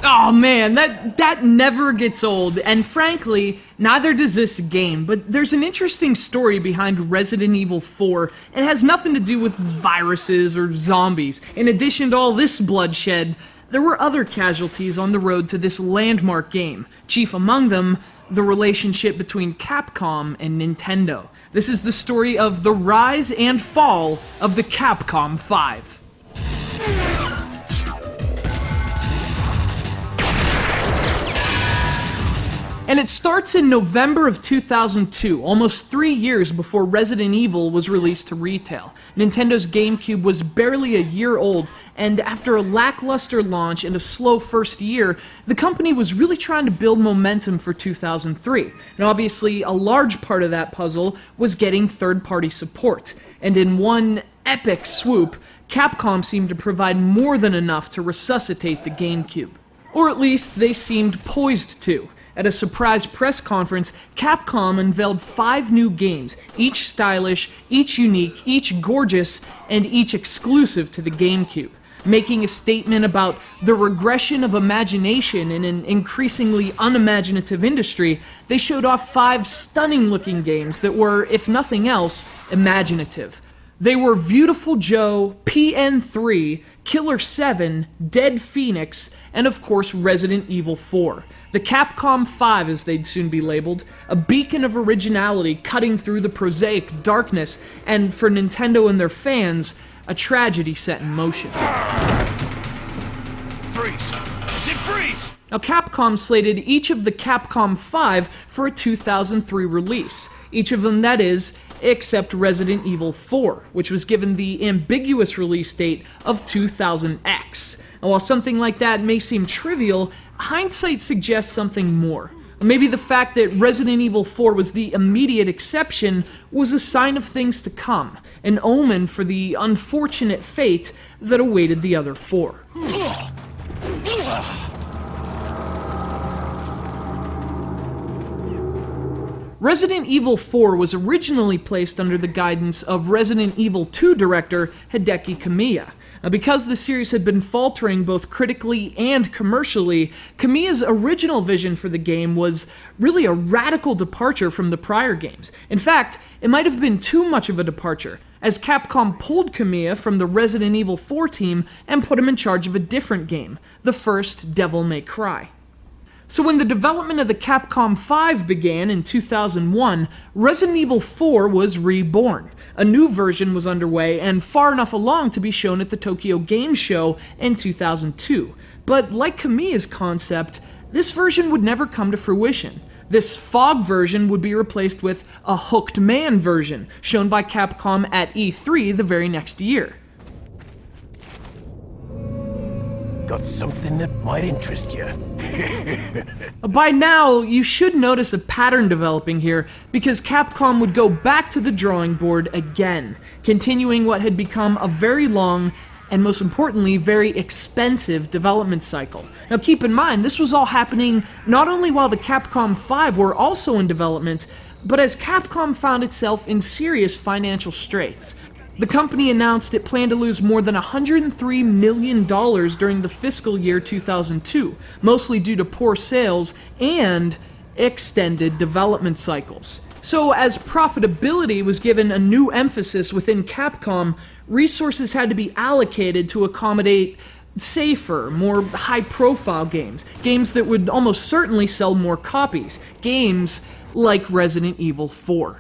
Oh man, that never gets old, and frankly, neither does this game, but there's an interesting story behind Resident Evil 4. It has nothing to do with viruses or zombies. In addition to all this bloodshed, there were other casualties on the road to this landmark game. Chief among them, the relationship between Capcom and Nintendo. This is the story of the rise and fall of the Capcom 5. And it starts in November of 2002, almost 3 years before Resident Evil was released to retail. Nintendo's GameCube was barely a year old, and after a lackluster launch and a slow first year, the company was really trying to build momentum for 2003. And obviously, a large part of that puzzle was getting third-party support. And in one epic swoop, Capcom seemed to provide more than enough to resuscitate the GameCube. Or at least, they seemed poised to. At a surprise press conference, Capcom unveiled 5 new games, each stylish, each unique, each gorgeous, and each exclusive to the GameCube. Making a statement about the regression of imagination in an increasingly unimaginative industry, they showed off 5 stunning-looking games that were, if nothing else, imaginative. They were Beautiful Joe, PN3, Killer 7, Dead Phoenix, and of course Resident Evil 4. The Capcom 5, as they'd soon be labeled, a beacon of originality cutting through the prosaic darkness, and for Nintendo and their fans, a tragedy set in motion. Freeze! Zip freeze! Now Capcom slated each of the Capcom 5 for a 2003 release. Each of them, that is, except Resident Evil 4, which was given the ambiguous release date of 2000X. And while something like that may seem trivial, hindsight suggests something more. Maybe the fact that Resident Evil 4 was the immediate exception was a sign of things to come, an omen for the unfortunate fate that awaited the other 4. Resident Evil 4 was originally placed under the guidance of Resident Evil 2 director Hideki Kamiya. Because the series had been faltering both critically and commercially, Kamiya's original vision for the game was really a radical departure from the prior games. In fact, it might have been too much of a departure, as Capcom pulled Kamiya from the Resident Evil 4 team and put him in charge of a different game, the first Devil May Cry. So when the development of the Capcom 5 began in 2001, Resident Evil 4 was reborn. A new version was underway and far enough along to be shown at the Tokyo Game Show in 2002. But like Kamiya's concept, this version would never come to fruition. This Fog version would be replaced with a Hooked Man version, shown by Capcom at E3 the very next year. Got something that might interest you. By now, you should notice a pattern developing here, because Capcom would go back to the drawing board again, continuing what had become a very long, and most importantly, very expensive development cycle. Now keep in mind, this was all happening not only while the Capcom 5 were also in development, but as Capcom found itself in serious financial straits. The company announced it planned to lose more than $103 million during the fiscal year 2002, mostly due to poor sales and extended development cycles. So as profitability was given a new emphasis within Capcom, resources had to be allocated to accommodate safer, more high-profile games. Games that would almost certainly sell more copies. Games like Resident Evil 4.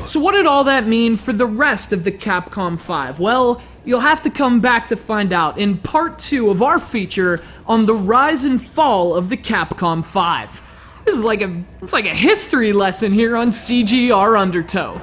So what did all that mean for the rest of the Capcom 5? Well, you'll have to come back to find out in part 2 of our feature on the rise and fall of the Capcom 5. This is like a history lesson here on CGR Undertow.